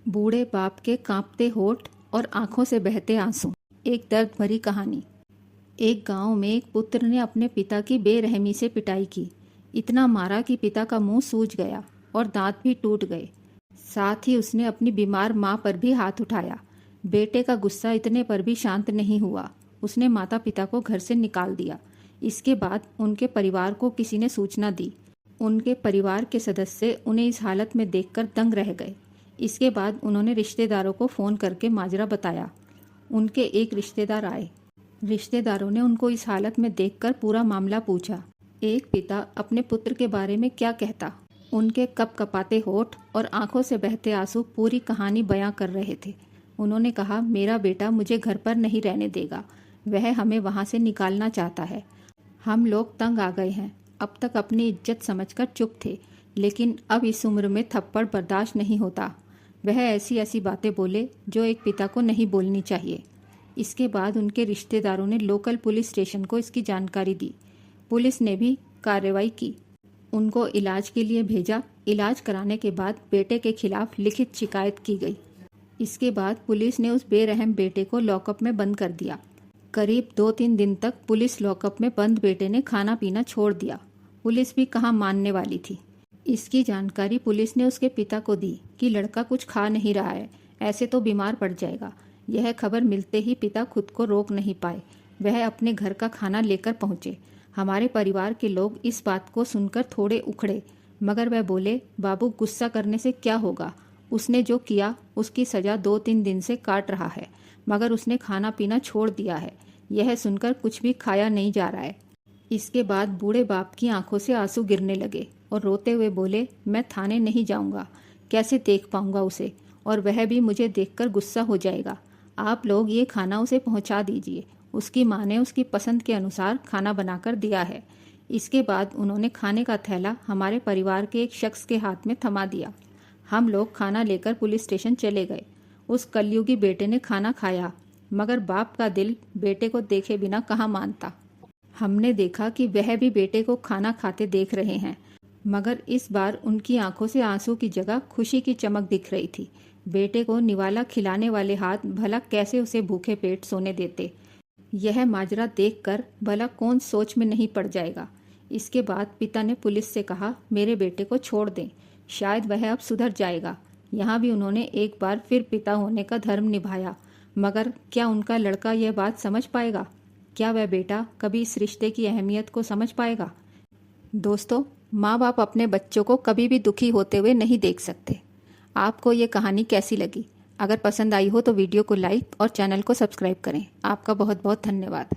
बूढ़े बाप के कांपते होठ और आंखों से बहते आंसू। एक दर्द भरी कहानी। एक गांव में एक पुत्र ने अपने पिता की बेरहमी से पिटाई की। इतना मारा कि पिता का मुंह सूज गया और दांत भी टूट गए। साथ ही उसने अपनी बीमार मां पर भी हाथ उठाया। बेटे का गुस्सा इतने पर भी शांत नहीं हुआ। उसने माता पिता को घर से निकाल दिया। इसके बाद उनके परिवार को किसी ने सूचना दी। उनके परिवार के सदस्य उन्हें इस हालत में देखकर दंग रह गए। इसके बाद उन्होंने रिश्तेदारों को फ़ोन करके माजरा बताया। उनके एक रिश्तेदार आए। रिश्तेदारों ने उनको इस हालत में देखकर पूरा मामला पूछा। एक पिता अपने पुत्र के बारे में क्या कहता। उनके कपकपाते होठ और आंखों से बहते आंसू पूरी कहानी बयां कर रहे थे। उन्होंने कहा, मेरा बेटा मुझे घर पर नहीं रहने देगा। वह हमें वहां से निकालना चाहता है। हम लोग तंग आ गए हैं। अब तक अपनी इज्जत समझकर चुप थे, लेकिन अब इस उम्र में थप्पड़ बर्दाश्त नहीं होता। वह ऐसी ऐसी बातें बोले जो एक पिता को नहीं बोलनी चाहिए। इसके बाद उनके रिश्तेदारों ने लोकल पुलिस स्टेशन को इसकी जानकारी दी। पुलिस ने भी कार्रवाई की। उनको इलाज के लिए भेजा। इलाज कराने के बाद बेटे के खिलाफ लिखित शिकायत की गई। इसके बाद पुलिस ने उस बेरहम बेटे को लॉकअप में बंद कर दिया। करीब 2-3 दिन तक पुलिस लॉकअप में बंद बेटे ने खाना पीना छोड़ दिया। पुलिस भी कहाँ मानने वाली थी। इसकी जानकारी पुलिस ने उसके पिता को दी कि लड़का कुछ खा नहीं रहा है, ऐसे तो बीमार पड़ जाएगा। यह खबर मिलते ही पिता खुद को रोक नहीं पाए। वह अपने घर का खाना लेकर पहुंचे। हमारे परिवार के लोग इस बात को सुनकर थोड़े उखड़े, मगर वह बोले, बाबू गुस्सा करने से क्या होगा। उसने जो किया उसकी सजा 2-3 दिन से काट रहा है, मगर उसने खाना पीना छोड़ दिया है। यह सुनकर कुछ भी खाया नहीं जा रहा है। इसके बाद बूढ़े बाप की आंखों से आंसू गिरने लगे और रोते हुए बोले, मैं थाने नहीं जाऊंगा। कैसे देख पाऊंगा उसे, और वह भी मुझे देखकर गुस्सा हो जाएगा। आप लोग ये खाना उसे पहुंचा दीजिए। उसकी माँ ने उसकी पसंद के अनुसार खाना बनाकर दिया है। इसके बाद उन्होंने खाने का थैला हमारे परिवार के एक शख्स के हाथ में थमा दिया। हम लोग खाना लेकर पुलिस स्टेशन चले गए। उस कलयुगी बेटे ने खाना खाया, मगर बाप का दिल बेटे को देखे बिना कहाँ मानता। हमने देखा कि वह भी बेटे को खाना खाते देख रहे हैं, मगर इस बार उनकी आंखों से आंसू की जगह खुशी की चमक दिख रही थी। बेटे को निवाला खिलाने वाले हाथ भला कैसे उसे भूखे पेट सोने देते। यह माजरा देखकर भला कौन सोच में नहीं पड़ जाएगा। इसके बाद पिता ने पुलिस से कहा, मेरे बेटे को छोड़ दें, शायद वह अब सुधर जाएगा। यहाँ भी उन्होंने एक बार फिर पिता होने का धर्म निभाया, मगर क्या उनका लड़का यह बात समझ पाएगा? क्या वह बेटा कभी इस रिश्ते की अहमियत को समझ पाएगा? दोस्तों, माँ बाप अपने बच्चों को कभी भी दुखी होते हुए नहीं देख सकते। आपको ये कहानी कैसी लगी? अगर पसंद आई हो तो वीडियो को लाइक और चैनल को सब्सक्राइब करें। आपका बहुत बहुत धन्यवाद।